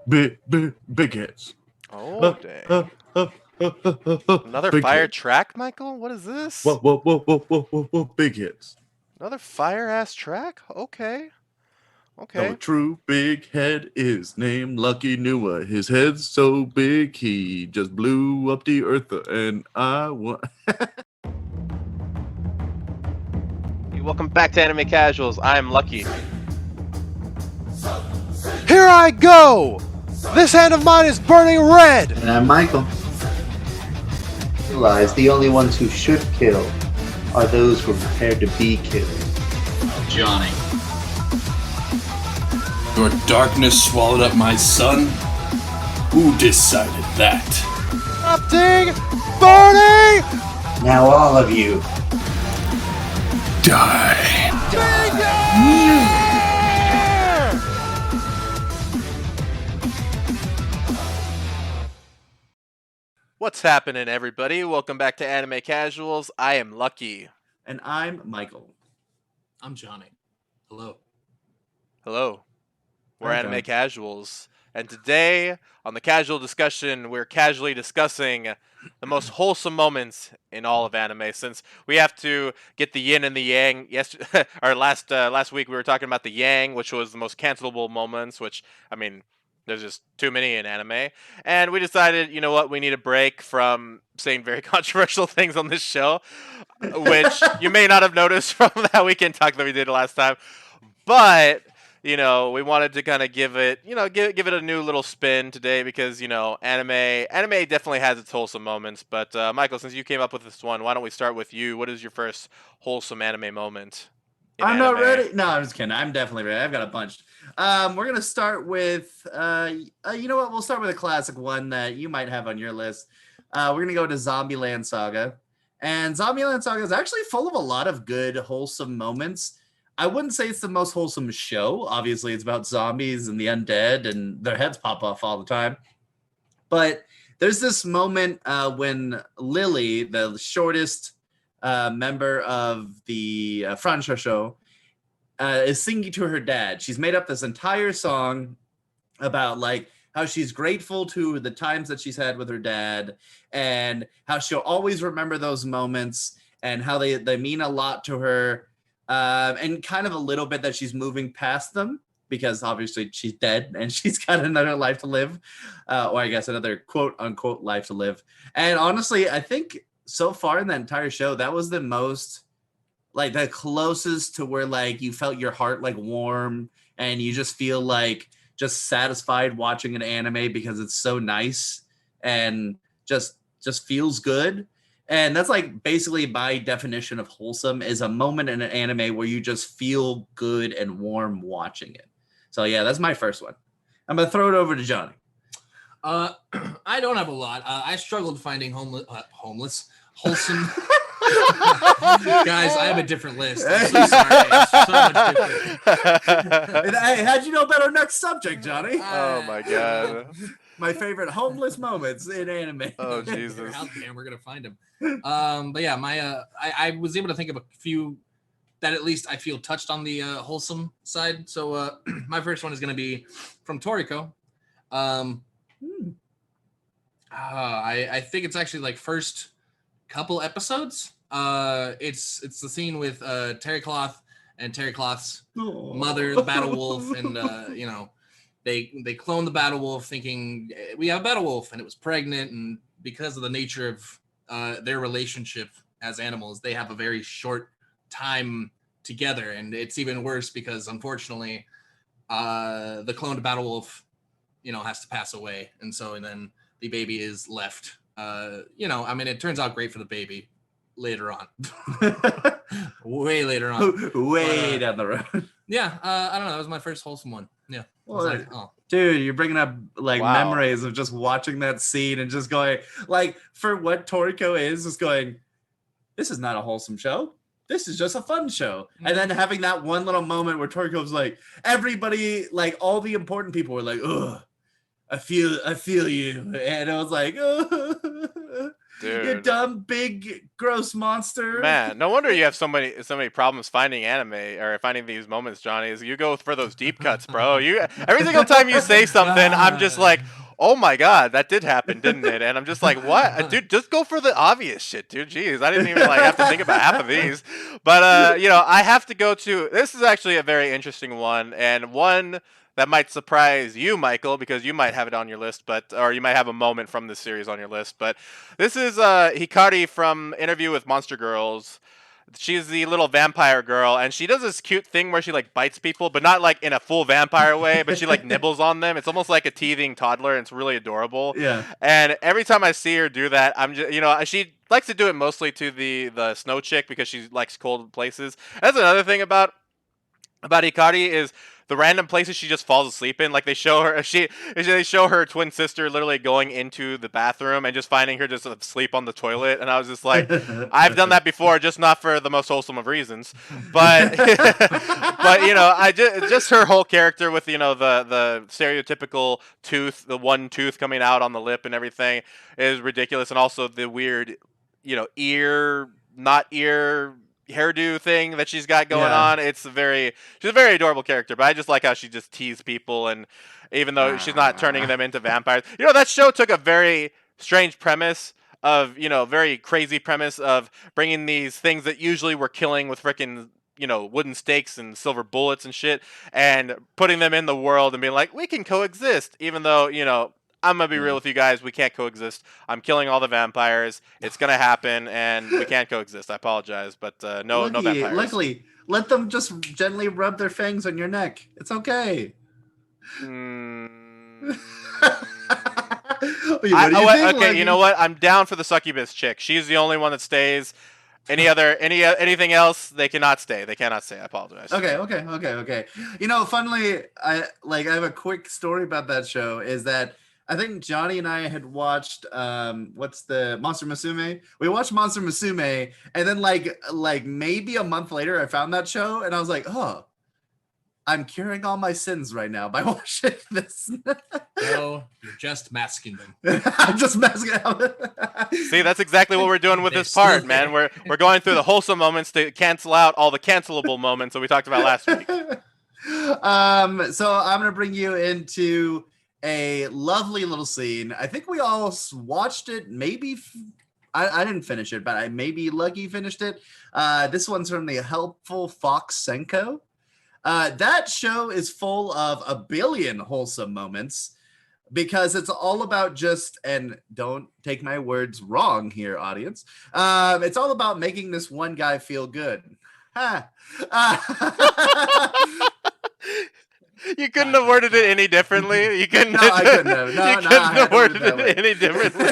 big hits. Oh, Uh, dang. uh, Another big fire hits. track, Michael? What is this? Whoa, big hits. Another fire-ass track? Okay. No, a Okay. true big head is named Lucky Nua. His head's so big he just blew up the earth, and I want. Hey, welcome back to Anime Casuals. I'm Lucky. Here I go! This hand of mine is burning red! And I'm Michael. Realize the only ones who should kill are those who are prepared to be killed. Johnny. Your darkness swallowed up my son? Who decided that? Erupting! Burning! Now all of you. Die. What's happening, everybody? Welcome back to Anime Casuals. I am Lucky. And I'm Michael. I'm Johnny. Hello. Hello. We're Hi, Anime John. Casuals. And today, on the casual discussion, we're casually discussing the most wholesome moments in all of anime. Since we have to get the yin and the yang. Last week we were talking about the yang, which was the most cancelable moments. Which, I mean, there's just too many in anime. And we decided, you know what, we need a break from saying very controversial things on this show, which you may not have noticed from that weekend talk that we did last time. But we wanted to kind of give it, give it a new little spin today because anime definitely has its wholesome moments. But Michael, since you came up with this one, why don't we start with you? What is your first wholesome anime moment in I'm anime? not ready. No, I'm just kidding. I'm definitely ready. I've got a bunch. We're gonna start with, you know what? We'll start with a classic one that you might have on your list. We're gonna go to Zombieland Saga, and Zombieland Saga is actually full of a lot of good, wholesome moments. I wouldn't say it's the most wholesome show. Obviously, it's about zombies and the undead, and their heads pop off all the time. But there's this moment when Lily, the shortest member of the Francia show, is singing to her dad. She's made up this entire song about like how she's grateful to the times that she's had with her dad and how she'll always remember those moments and how they mean a lot to her, and kind of a little bit that she's moving past them because obviously she's dead and she's got another life to live, or I guess another quote unquote life to live. And honestly, I think so far in that entire show, that was the most, like, the closest to where like you felt your heart like warm and you just feel like just satisfied watching an anime because it's so nice and just feels good. And that's like basically my definition of wholesome, is a moment in an anime where you just feel good and warm watching it. So yeah, that's my first one. I'm gonna throw it over to Johnny. I don't have a lot. I struggled finding wholesome. Guys, I have a different list. I'm so sorry. It's so much different. Hey, how'd you know about our next subject, Johnny? Oh my god. My favorite homeless moments in anime. Oh They're Jesus. out there, and we're gonna find them. But yeah, I was able to think of a few that at least I feel touched on the wholesome side. So my first one is gonna be from Toriko. I think it's actually like first couple episodes. It's the scene with Terry Cloth and Terry Cloth's mother, the Battle Wolf, and they clone the Battle Wolf thinking we have a Battle Wolf, and it was pregnant, and because of the nature of their relationship as animals, they have a very short time together, and it's even worse because unfortunately the cloned Battle Wolf has to pass away, and then the baby is left. It turns out great for the baby later on. Way later on. Way down the road. Yeah, I don't know. That was my first wholesome one. Yeah. Well, dude, you're bringing up like memories of just watching that scene and just going, like, for what Toriko is just going, this is not a wholesome show. This is just a fun show. Mm-hmm. And then having that one little moment where Toriko's like, everybody, like all the important people were like, ugh, I feel you. And I was like, ugh. Dude. You dumb, big, gross monster. Man, no wonder you have so many problems finding anime or finding these moments, Johnny. Is you go for those deep cuts, bro. Every single time you say something, I'm just like, oh my god, that did happen, didn't it? And I'm just like, what, dude? Just go for the obvious shit, dude. Jeez, I didn't even like have to think about half of these. But you know, I have to go to. This is actually a very interesting one, and one that might surprise you, Michael, because you might have it on your list, or you might have a moment from this series on your list. But this is Hikari from Interview with Monster Girls. She's the little vampire girl, and she does this cute thing where she like bites people, but not like in a full vampire way, but she like nibbles on them. It's almost like a teething toddler, and it's really adorable. Yeah. And every time I see her do that, I'm just, you know, she likes to do it mostly to the snow chick because she likes cold places. That's another thing about Hikari is the random places she just falls asleep in. Like they show her twin sister literally going into the bathroom and just finding her just asleep on the toilet, and I was just like, I've done that before, just not for the most wholesome of reasons, but but you know, I just her whole character with, you know, the stereotypical tooth, the one tooth coming out on the lip and everything is ridiculous, and also the weird, you know, not ear hairdo thing that she's got going on. She's a very adorable character, but I just like how she just teases people, and even though she's not turning them into vampires. You know, that show took a very strange premise of, you know, very crazy premise of bringing these things that usually we're killing with frickin', you know, wooden stakes and silver bullets and shit, and putting them in the world and being like, we can coexist, even though, you know, I'm going to be real with you guys. We can't coexist. I'm killing all the vampires. It's going to happen, and we can't coexist. I apologize, but no vampires. Luckily, let them just gently rub their fangs on your neck. It's okay. Okay, you know what? I'm down for the succubus chick. She's the only one that stays. Anything else, they cannot stay. They cannot stay. I apologize. Okay. You know, funnily, I have a quick story about that show. Is that I think Johnny and I had watched what's the Monster Musume? We watched Monster Musume, and then like maybe a month later I found that show, and I was like, oh, I'm curing all my sins right now by watching this. No, you're just masking them. I'm just masking them. See, that's exactly what we're doing with this part, man. We're going through the wholesome moments to cancel out all the cancelable moments that we talked about last week. So I'm gonna bring you into a lovely little scene. I think we all watched it. Maybe I didn't finish it, but I maybe Lucky finished it. This one's from the Helpful Fox Senko. That show is full of a billion wholesome moments because it's all about just, and don't take my words wrong here, audience. It's all about making this one guy feel good. You couldn't have worded it any differently. You couldn't. No, I couldn't have. No, you couldn't have worded it any differently.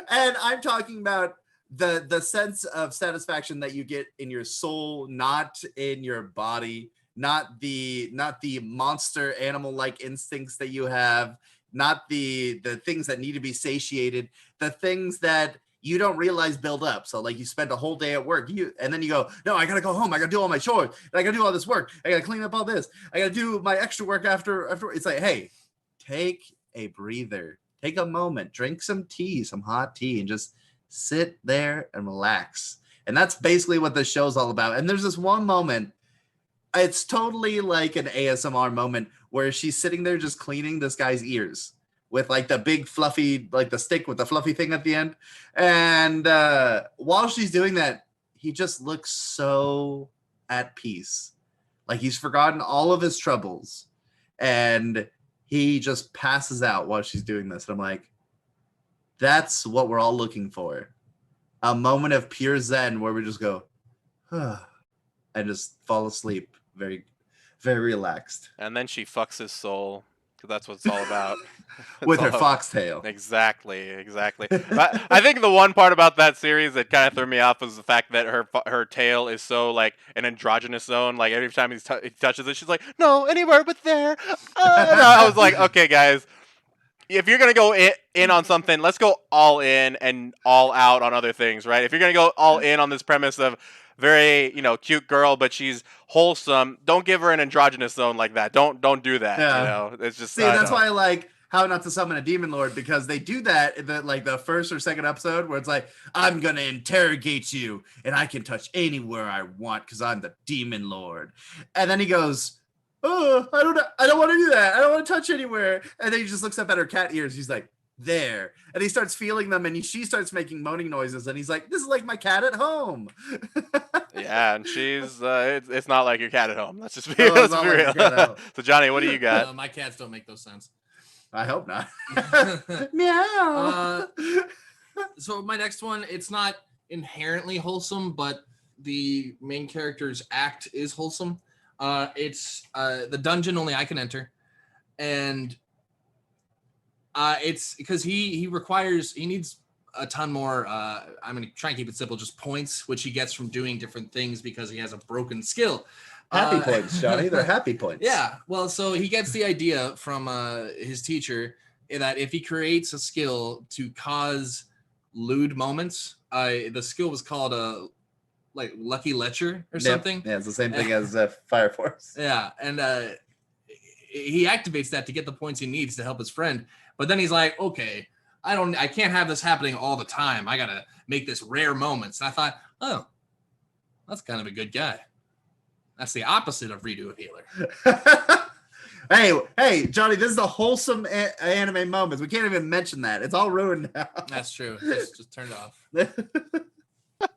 And I'm talking about the sense of satisfaction that you get in your soul, not in your body, not the monster animal like instincts that you have, not the things that need to be satiated, the things that you don't realize build up. So like you spend a whole day at work, and then you go, no, I gotta go home. I gotta do all my chores. And I gotta do all this work. I gotta clean up all this. I gotta do my extra work after. It's like, hey, take a breather. Take a moment. Drink some tea, some hot tea, and just sit there and relax. And that's basically what this show's all about. And there's this one moment. It's totally like an ASMR moment where she's sitting there just cleaning this guy's ears with like the big fluffy, like the stick with the fluffy thing at the end. And while she's doing that, he just looks so at peace. Like he's forgotten all of his troubles. And he just passes out while she's doing this. And I'm like, that's what we're all looking for. A moment of pure zen where we just go, and just fall asleep. Very, very relaxed. And then she fucks his soul. Because that's what it's all about. With her foxtail. Exactly. But I think the one part about that series that kind of threw me off was the fact that her tail is so like an androgynous zone. Like every time he touches it, she's like, no, anywhere but there. I was like, okay, guys, if you're going to go in on something, let's go all in and all out on other things, right? If you're going to go all in on this premise of very, cute girl, but she's wholesome, don't give her an androgynous zone like that. Don't do that. Yeah. It's just that's why How Not to Summon a Demon Lord, because they do that in the first or second episode where it's like, I'm gonna interrogate you and I can touch anywhere I want because I'm the Demon Lord. And then he goes, oh, I don't want to do that. I don't want to touch anywhere. And then he just looks up at her cat ears. He's like, there. And he starts feeling them, and she starts making moaning noises, and he's like, this is like my cat at home. Yeah, and she's it's not like your cat at home. Let's just be, No, let's it's not be like real. your cat at home. So Johnny, what do you got? My cats don't make those sounds. I hope not. Meow. So my next one, it's not inherently wholesome, but the main character's act is wholesome. It's the dungeon only I can enter, and it's because he needs a ton more. I'm gonna try and keep it simple, just points, which he gets from doing different things because he has a broken skill. Happy points, Johnny. They're happy points. Yeah. Well, so he gets the idea from his teacher that if he creates a skill to cause lewd moments, the skill was called like Lucky Lecher or something. Yeah, it's the same thing as Fire Force. Yeah, and he activates that to get the points he needs to help his friend. But then he's like, okay, I can't have this happening all the time. I gotta make this rare moments. And I thought, oh, that's kind of a good guy. That's the opposite of Redo a Healer. Hey, Johnny, this is the wholesome anime moments. We can't even mention that. It's all ruined now. That's true. Just turn it off.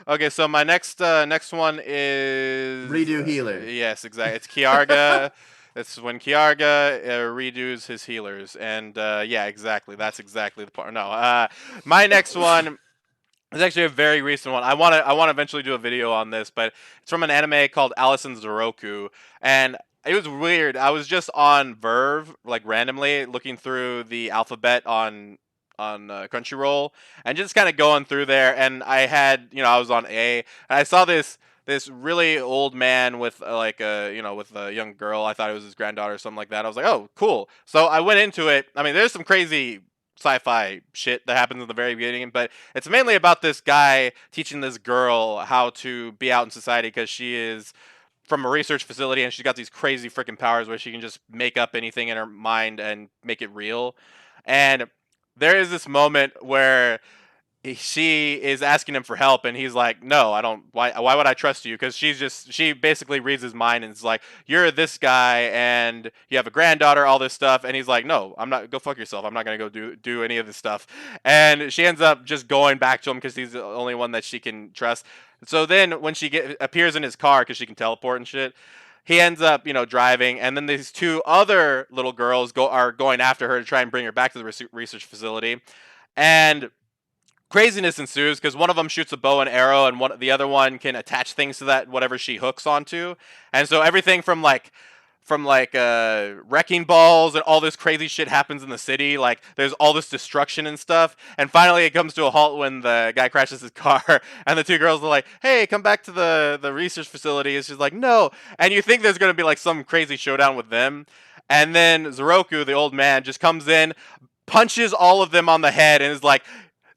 Okay, so my next one is Redo Healer. Yes, exactly. It's Kiarga. It's when Kiarga redos his healers, and yeah, exactly. That's exactly the part. No, my next one is actually a very recent one. I want to eventually do a video on this, but it's from an anime called Alice in Zoroku, and it was weird. I was just on Verve, like randomly looking through the alphabet on Crunchyroll, and just kind of going through there, and I had, I was on A, and I saw this really old man with with a young girl. I thought it was his granddaughter or something like that. I was like, oh, cool. So I went into it. I mean, there's some crazy sci-fi shit that happens in the very beginning, but it's mainly about this guy teaching this girl how to be out in society because she is from a research facility and she's got these crazy freaking powers where she can just make up anything in her mind and make it real. And there is this moment where she is asking him for help, and he's like, no, I don't. Why would I trust you? Because she basically reads his mind and is like, you're this guy and you have a granddaughter, all this stuff. And he's like, no, I'm not. Go fuck yourself. I'm not gonna go do any of this stuff. And she ends up just going back to him because he's the only one that she can trust. So then when she appears in his car because she can teleport and shit, he ends up, driving, and then these two other little girls are going after her to try and bring her back to the research facility, and craziness ensues because one of them shoots a bow and arrow, and the other one can attach things to that whatever she hooks onto, and so everything from wrecking balls and all this crazy shit happens in the city. Like there's all this destruction and stuff, and finally it comes to a halt when the guy crashes his car, and the two girls are like, "Hey, come back to the research facility." And she's like, "No," and you think there's gonna be like some crazy showdown with them, and then Zoroku, the old man, just comes in, punches all of them on the head, and is like,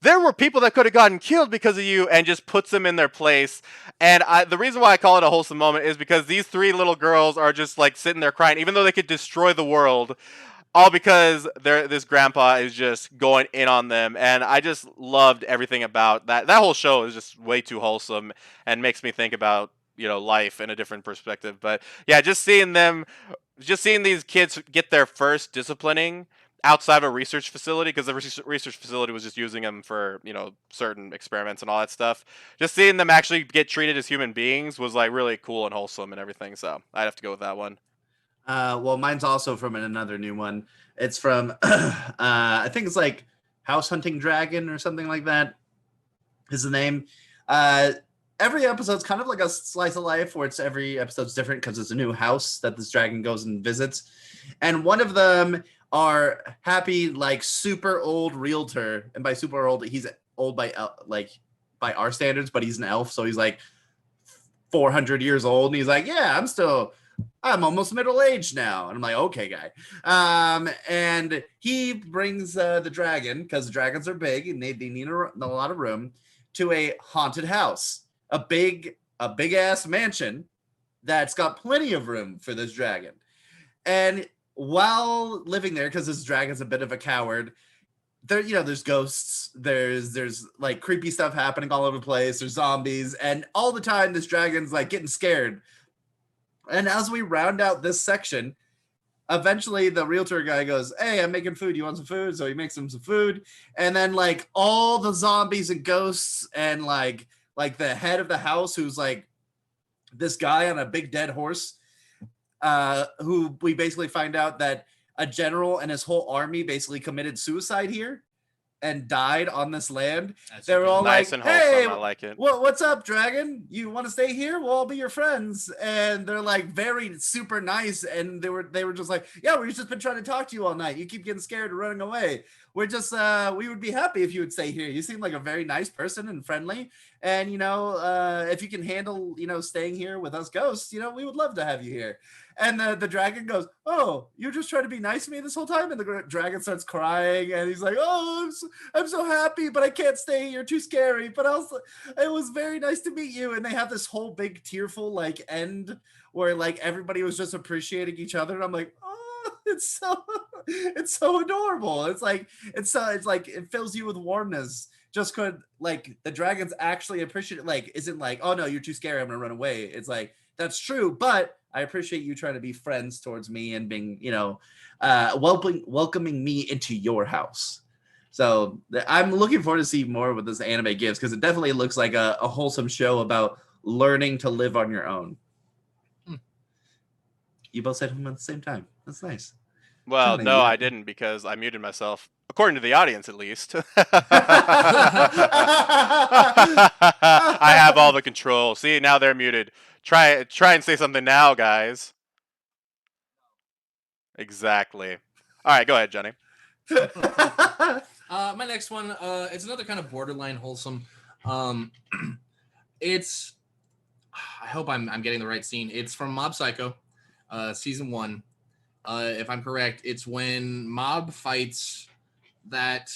there were people that could have gotten killed because of you, and just puts them in their place. And the reason why I call it a wholesome moment is because these three little girls are just like sitting there crying, even though they could destroy the world, all because this grandpa is just going in on them. And I just loved everything about that. That whole show is just way too wholesome and makes me think about, life in a different perspective. But yeah, just seeing these kids get their first disciplining outside of a research facility, because the research facility was just using them for, certain experiments and all that stuff. Just seeing them actually get treated as human beings was like really cool and wholesome and everything. So I'd have to go with that one. Well, mine's also from another new one. It's from, I think it's like House Hunting Dragon or something like that is the name. Every episode's kind of like a slice of life where every episode's different because it's a new house that this dragon goes and visits. And one of them are happy, like super old realtor, and by super old, he's old by by our standards, but he's an elf, so he's like 400 years old, and he's like, yeah, I'm almost middle-aged now. And I'm like, okay, guy. And he brings the dragon, because the dragons are big and they need a lot of room, to a haunted house, a big ass mansion that's got plenty of room for this dragon. And while living there, because this dragon's a bit of a coward, there's ghosts, there's like creepy stuff happening all over the place, there's zombies, and all the time this dragon's like getting scared. And as we round out this section, eventually the realtor guy goes, "Hey, I'm making food. You want some food?" So he makes him some food. And then like all the zombies and ghosts and like the head of the house, who's like this guy on a big dead horse, who we basically find out that a general and his whole army basically committed suicide here and died on this land. They were all nice like, and wholesome. "Hey, I like it. what's up, dragon? You want to stay here? We'll all be your friends." And they're like very super nice, and they were just like, "Yeah, we've just been trying to talk to you all night. You keep getting scared and running away. We're just we would be happy if you would stay here. You seem like a very nice person and friendly, and if you can handle staying here with us ghosts, we would love to have you here." And the dragon goes, "Oh, you're just trying to be nice to me this whole time?" And the dragon starts crying, and he's like, "Oh, I'm so happy, but I can't stay. You're too scary. But also, it was very nice to meet you." And they have this whole big tearful like end where like everybody was just appreciating each other. And I'm like, oh, it's so adorable. It's like it fills you with warmness. Just could like the dragons actually appreciate it. Like, isn't like, "Oh no, you're too scary, I'm gonna run away." It's like, that's true, but I appreciate you trying to be friends towards me and being, welcoming me into your house. So I'm looking forward to see more what this anime gives, because it definitely looks like a wholesome show about learning to live on your own. You both said him at the same time. That's nice. Well, Johnny, no, yeah. I didn't, because I muted myself, according to the audience at least. I have all the control. See, now they're muted. Try and say something now, guys. Exactly. All right, go ahead, Johnny. My next one, it's another kind of borderline wholesome. It's, I hope I'm getting the right scene. It's from Mob Psycho, season 1. If I'm correct, it's when Mob fights that,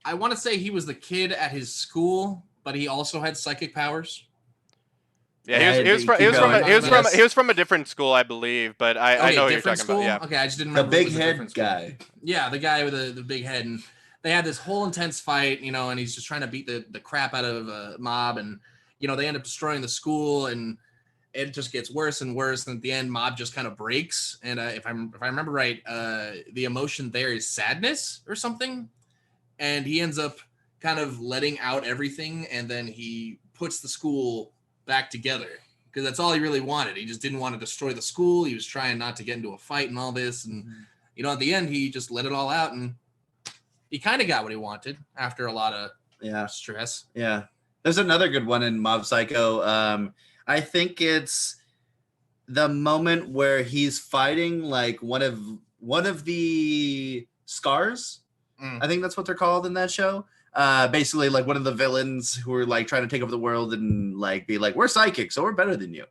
I want to say he was the kid at his school, but he also had psychic powers. Yeah, he was from a different school, I believe, but I know who you're talking about. Yeah. Okay, I just didn't The remember. big head guy. Yeah, the guy with the big head, and they had this whole intense fight, and he's just trying to beat the crap out of Mob, and they end up destroying the school, and it just gets worse and worse, and at the end, Mob just kind of breaks. And if I remember right, the emotion there is sadness or something, and he ends up kind of letting out everything, and then he puts the school back together, because that's all he really wanted. He just didn't want to destroy the school. He was trying not to get into a fight and all this, and at the end, he just let it all out, and he kind of got what he wanted after a lot of stress. Yeah. There's another good one in Mob Psycho. I think it's the moment where he's fighting like one of the scars. I think that's what they're called in that show. Basically like one of the villains who are like trying to take over the world and like be like, "We're psychic, so we're better than you."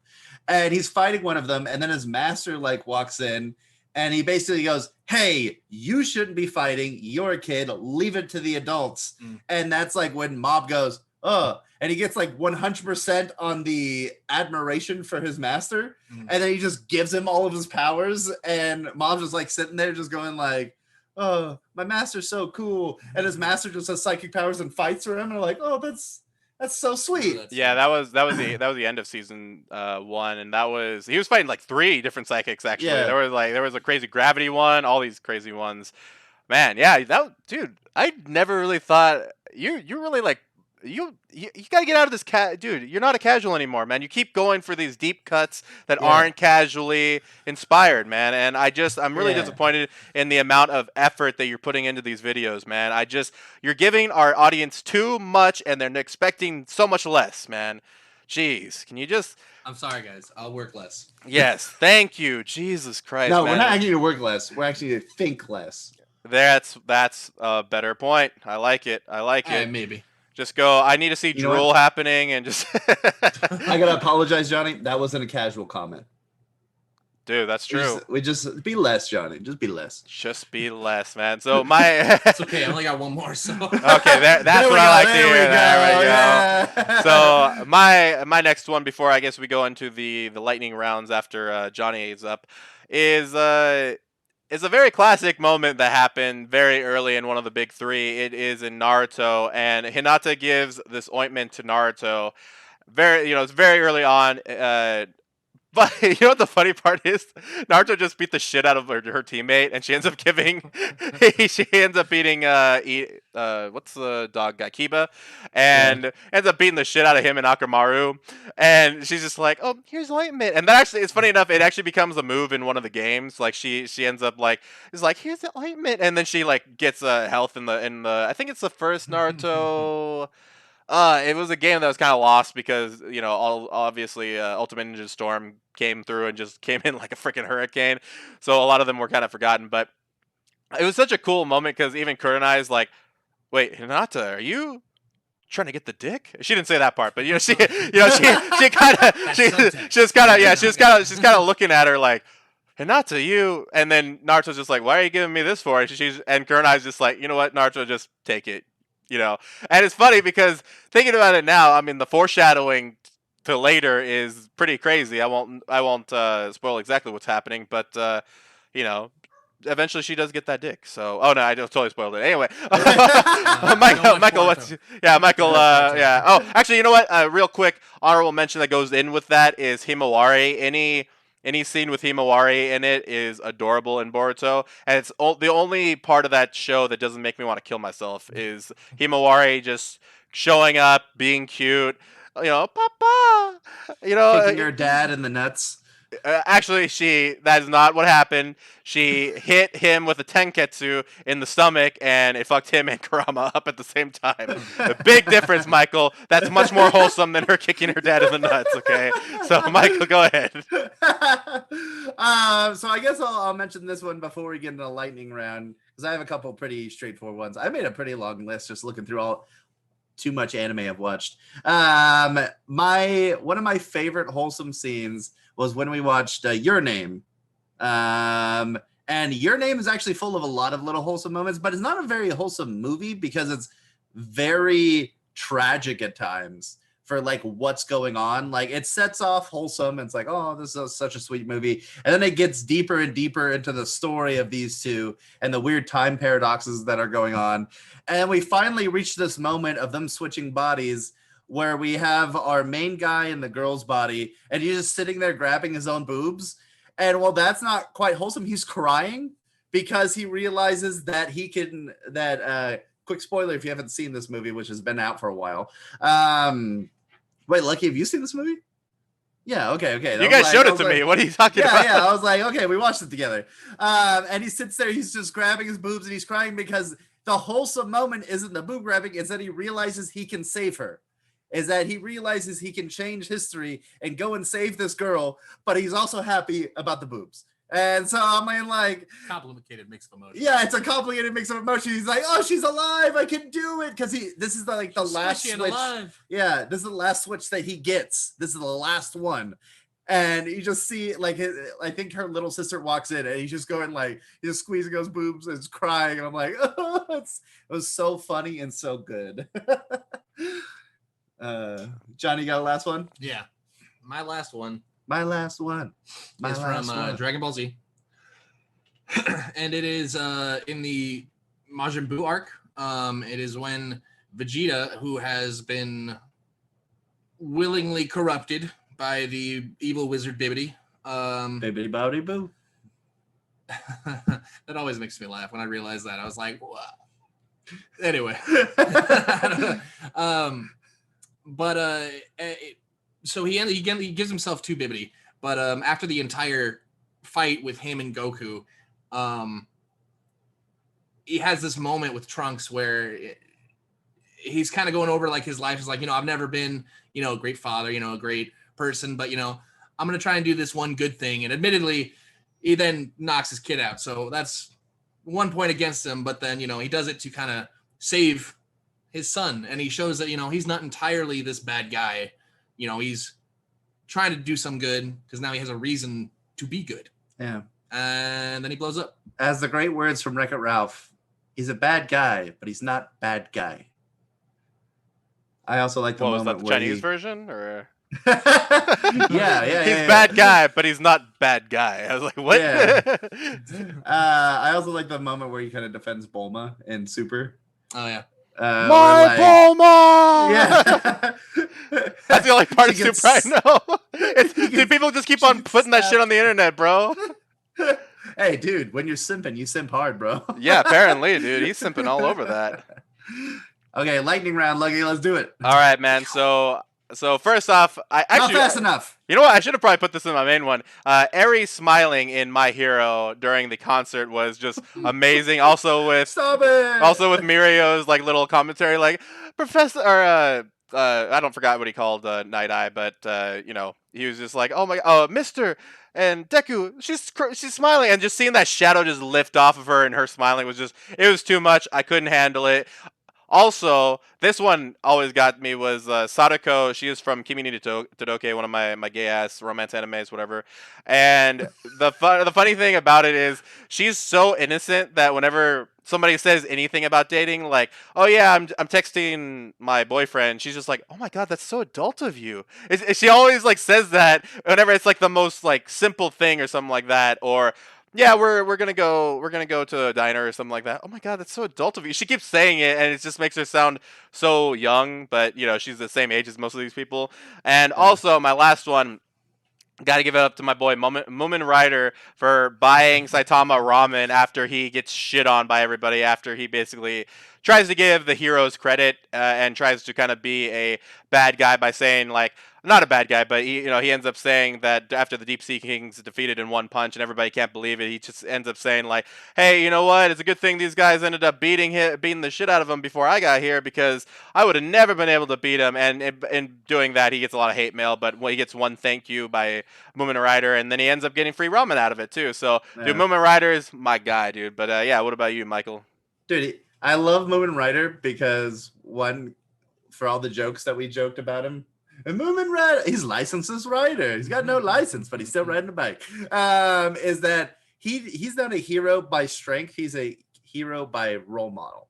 And he's fighting one of them, and then his master like walks in, and he basically goes, "Hey, you shouldn't be fighting. You're a kid. Leave it to the adults." And that's like when Mob goes, "Oh," and he gets like 100% on the admiration for his master. And then he just gives him all of his powers, and Mob's just like sitting there just going like, "Oh, my master's so cool." And his master just has psychic powers and fights for him. And they're like, "Oh, that's so sweet." Yeah, that was the end of season 1, and he was fighting like 3 different psychics actually. Yeah. There was a crazy gravity one, all these crazy ones. Man, yeah, dude, I never really thought you're really like you gotta get out of this dude. You're not a casual anymore, man. You keep going for these deep cuts that aren't casually inspired, man. And I'm really disappointed in the amount of effort that you're putting into these videos, man. You're giving our audience too much, and they're expecting so much less, man. Jeez, can you just? I'm sorry, guys. I'll work less. Yes, thank you, Jesus Christ. No, man. we're not actually to work less. We're actually to think less. That's a better point. I like it. Maybe. Just go. I need to see drool happening, and just. I gotta apologize, Johnny. That wasn't a casual comment. Dude, that's true. We just be less, Johnny. Just be less. Just be less, man. So my. It's okay. I only got one more. So. Okay, that's what I like to hear. There we go. Yeah. So my next one, before I guess we go into the lightning rounds after Johnny is up, is it's a very classic moment that happened very early in one of the big three. It is in Naruto, and Hinata gives this ointment to Naruto. It's very early on. But you know what the funny part is? Naruto just beat the shit out of her teammate, and she ends up giving. She ends up beating what's the dog guy, Kiba, and ends up beating the shit out of him and Akamaru. And she's just like, "Oh, here's ointment." And that actually, it's funny enough. It actually becomes a move in one of the games. Like she ends up like, is like, "Here's the ointment," and then she like gets health in the. I think it's the first Naruto. It was a game that was kind of lost because obviously Ultimate Ninja Storm came through and just came in like a freaking hurricane, so a lot of them were kind of forgotten. But it was such a cool moment because even Kurenai is like, "Wait, Hinata, are you trying to get the dick?" She didn't say that part, but she kind of she was kind of looking at her like, "Hinata, you," and then Naruto's just like, "Why are you giving me this for?" And Kurenai's just like, "You know what, Naruto, just take it." And it's funny because thinking about it now, I mean, the foreshadowing to later is pretty crazy. I won't spoil exactly what's happening, but eventually she does get that dick. So, oh no, I totally spoiled it. Anyway, Michael, yeah. Oh, actually, you know what? Real quick, honorable mention that goes in with that is Himawari. Any scene with Himawari in it is adorable in Boruto, and it's the only part of that show that doesn't make me want to kill myself is Himawari just showing up, being cute, Papa, Kicking your dad in the nuts. Actually, that is not what happened. She hit him with a tenketsu in the stomach, and it fucked him and Kurama up at the same time. A big difference, Michael. That's much more wholesome than her kicking her dad in the nuts, okay? So, Michael, go ahead. So I guess I'll mention this one before we get into the lightning round, because I have a couple pretty straightforward ones. I made a pretty long list just looking through too much anime I've watched. One of my favorite wholesome scenes was when we watched Your Name. And Your Name is actually full of a lot of little wholesome moments, but it's not a very wholesome movie because it's very tragic at times for like what's going on. Like it sets off wholesome. And it's like, oh, this is such a sweet movie. And then it gets deeper and deeper into the story of these two and the weird time paradoxes that are going on. And we finally reach this moment of them switching bodies where we have our main guy in the girl's body and he's just sitting there grabbing his own boobs. And while that's not quite wholesome, he's crying because he realizes that quick spoiler if you haven't seen this movie, which has been out for a while. Wait, Lucky, have you seen this movie? Yeah, okay. You guys showed it to me. What are you talking about? Yeah, I was like, okay, we watched it together. And he sits there, he's just grabbing his boobs and he's crying because the wholesome moment isn't the boob grabbing, it's that he realizes he can save her. Is that he realizes he can change history and go and save this girl, but he's also happy about the boobs. And so I mean, like, complicated mix of emotions. Yeah, it's a complicated mix of emotions. He's like, "Oh, she's alive! I can do it!" Because this is the last switch. Yeah, this is the last switch that he gets. This is the last one, and you just see like I think her little sister walks in, and he's just going like he's just squeezing those boobs and crying, and I'm like, oh, it was so funny and so good. Johnny, you got a last one? Yeah, my last one is from Dragon Ball Z. And it is in the Majin Buu arc. It is when Vegeta, who has been willingly corrupted by the evil wizard Bibbidi. Bibbidi Bobbidi Boo. That always makes me laugh when I realize that. I was like, wow. Anyway. So he gives himself to Bibbidi, but after the entire fight with him and Goku, he has this moment with Trunks where he's kind of going over like his life. He's like, I've never been, a great father, a great person, but I'm gonna try and do this one good thing. And admittedly, he then knocks his kid out. So that's one point against him. But then he does it to kind of save his son, and he shows that he's not entirely this bad guy. He's trying to do some good because now he has a reason to be good. Yeah. And then he blows up. As the great words from Wreck-It Ralph, he's a bad guy, but he's not bad guy. I also like the moment was that the where Chinese version or He's bad guy, but he's not bad guy. I was like, what? Yeah. I also like the moment where he kind of defends Bulma in Super. Oh yeah. My Bulma! Yeah. That's the only part of Super I know. Dude, people just keep on putting that shit on the internet, bro. Hey, dude, when you're simping, you simp hard, bro. Yeah, apparently, dude. He's simping all over that. Okay, lightning round, Lucky. Let's do it. All right, man. So first off, I actually not fast enough. You know what? I should have probably put this in my main one. Eri smiling in My Hero during the concert was just amazing. Also with Mirio's like little commentary, like Professor or I don't forgot what he called Night Eye, but you know, he was just like, oh my, Mister and Deku, she's smiling, and just seeing that shadow just lift off of her and her smiling was just, it was too much. I couldn't handle it. Also, this one always got me was Sadako. She is from Kimi ni Todoke, one of my gay ass romance animes, whatever. And the funny thing about it is she's so innocent that whenever somebody says anything about dating, like, oh yeah, I'm texting my boyfriend, she's just like, oh my god, that's so adult of you. She always like says that whenever it's like the most like simple thing or something like that, or yeah, we're gonna go to a diner or something like that. Oh my god, that's so adult of you. She keeps saying it, and it just makes her sound so young. But you know, she's the same age as most of these people. And also, my last one, got to give it up to my boy Moomin Rider for buying Saitama ramen after he gets shit on by everybody. After he basically tries to give the heroes credit and tries to kind of be a bad guy by saying like, not a bad guy, but he ends up saying that after the Deep Sea Kings defeated in one punch and everybody can't believe it, he just ends up saying like, hey, you know what? It's a good thing these guys ended up beating the shit out of him before I got here, because I would have never been able to beat him. And in doing that, he gets a lot of hate mail, but he gets one thank you by Moomin Rider, and then he ends up getting free ramen out of it too. So, dude, Moomin Rider is my guy, dude. But yeah, what about you, Michael? Dude, I love Moomin Rider because one, for all the jokes that we joked about him. And Moomin Rider, he's licensed as rider. He's got no license, but he's still riding a bike. Is that he's not a hero by strength. He's a hero by role model.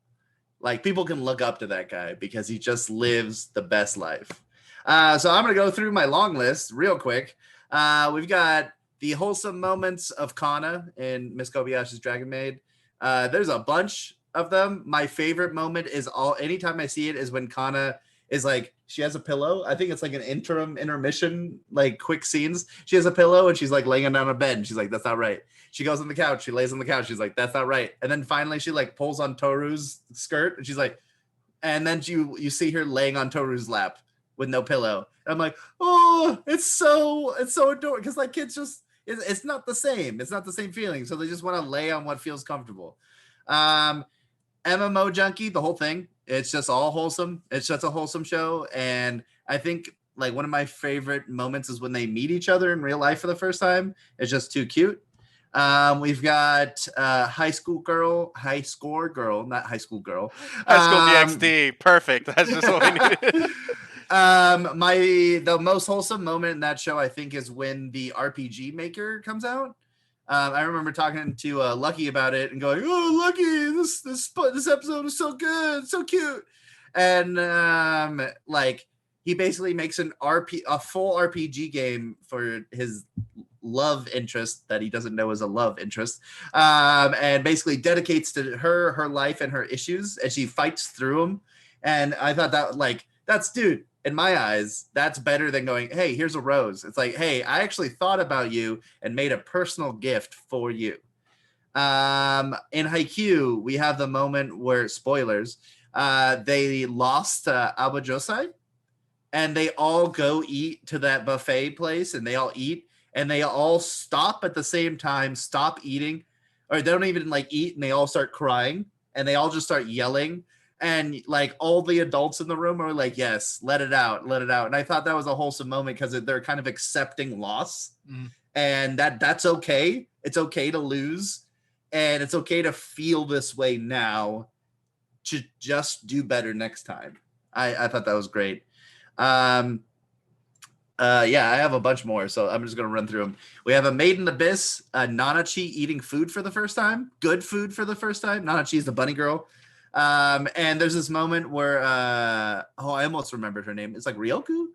Like, people can look up to that guy because he just lives the best life. So I'm going to go through my long list real quick. We've got the wholesome moments of Kana in Miss Kobayashi's Dragon Maid. There's a bunch of them. My favorite moment is anytime I see it is when Kana is like, she has a pillow. I think it's like an intermission, like quick scenes. She has a pillow and she's like laying down a bed and she's like, that's not right. She goes on the couch. She lays on the couch. She's like, that's not right. And then finally she like pulls on Toru's skirt and she's like, and then you see her laying on Toru's lap with no pillow. And I'm like, oh, it's so adorable, because like kids just, it's not the same. It's not the same feeling. So they just want to lay on what feels comfortable. MMO Junkie, the whole thing. It's just all wholesome. It's just a wholesome show. And I think like one of my favorite moments is when they meet each other in real life for the first time. It's just too cute. We've got High School Girl, not High School Girl. High School DxD. Perfect. That's just what we needed. The most wholesome moment in that show, I think, is when the RPG Maker comes out. I remember talking to Lucky about it and going, "Oh, Lucky, this episode is so good, so cute," and like he basically makes a full RPG game for his love interest that he doesn't know is a love interest, and basically dedicates to her life and her issues, and she fights through them. And I thought that that's, dude, in my eyes, that's better than going, hey, here's a rose. It's like, hey, I actually thought about you and made a personal gift for you. In Haikyuu, we have the moment where, spoilers, they lost Abajosai, and they all go eat to that buffet place, and they all eat, and they all stop at the same time, stop eating, or they don't even eat, and they all start crying, and they all just start yelling. And like all the adults in the room are like, yes, let it out. And I thought that was a wholesome moment because they're kind of accepting loss, and that's okay. It's okay to lose, and it's okay to feel this way now, to just do better next time. I thought that was great. Yeah, I have a bunch more, so I'm just going to run through them. We have a Maiden Abyss, Nanachi eating food for the first time, good food for the first time. Nanachi is the bunny girl. And there's this moment where I almost remembered her name. It's like Ryoku.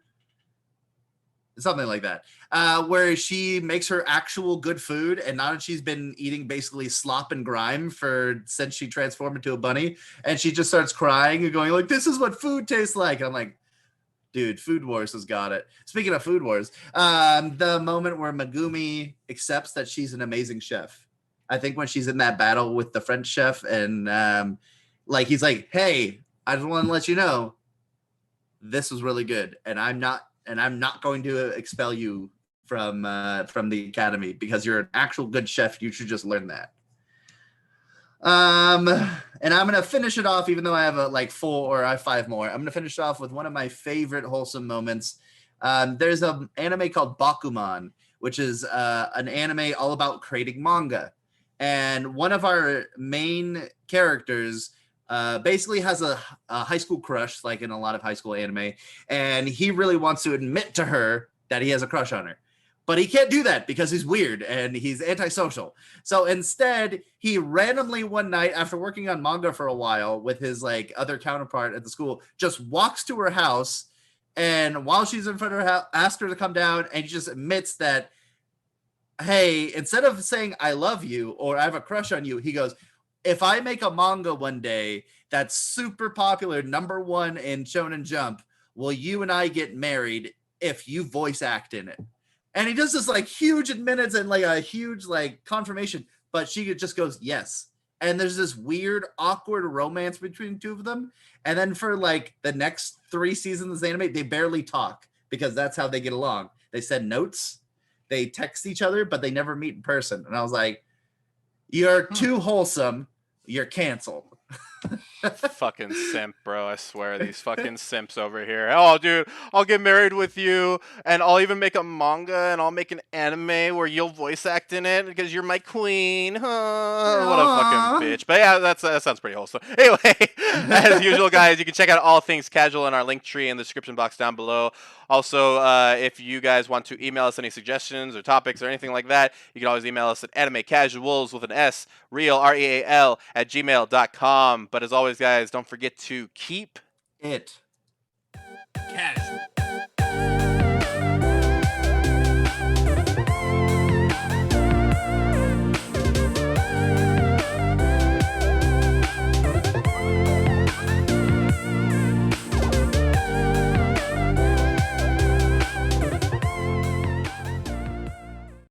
something like that, where she makes her actual good food, and now that she's been eating basically slop and grime since she transformed into a bunny, and she just starts crying and going like, "This is what food tastes like." And I'm like, dude, Food Wars has got it. Speaking of Food Wars, the moment where Megumi accepts that she's an amazing chef. I think when she's in that battle with the French chef, and like he's like, "Hey, I just want to let you know, this was really good, and I'm not going to expel you from the academy because you're an actual good chef. You should just learn that." And I'm gonna finish it off, even though I have I have 5 more. I'm gonna finish it off with one of my favorite wholesome moments. There's an anime called Bakuman, which is an anime all about creating manga, and one of our main characters basically has a high school crush, like in a lot of high school anime, and he really wants to admit to her that he has a crush on her. But he can't do that because he's weird and he's antisocial. So instead, he randomly one night, after working on manga for a while with his other counterpart at the school, just walks to her house, and while she's in front of her house, asks her to come down, and he just admits that, hey, instead of saying "I love you" or "I have a crush on you," he goes, "If I make a manga one day that's super popular, #1 in Shonen Jump, will you and I get married if you voice act in it?" And he does this huge admittance and a huge confirmation, but she just goes yes. And there's this weird, awkward romance between the two of them. And then for the next 3 seasons of the anime, they barely talk because that's how they get along. They send notes, they text each other, but they never meet in person. And I was like, "You're too wholesome. You're canceled." Fucking simp, bro. I swear, these fucking simps over here. "Oh, dude, I'll get married with you, and I'll even make a manga, and I'll make an anime where you'll voice act in it because you're my queen." What a fucking bitch. But yeah, that sounds pretty wholesome. Anyway, as usual, guys, you can check out all things casual in our link tree in the description box down below. Also, if you guys want to email us any suggestions or topics or anything like that, you can always email us at animecasuals with an S, real, REAL, @gmail.com. But as always, guys, don't forget to keep It casual.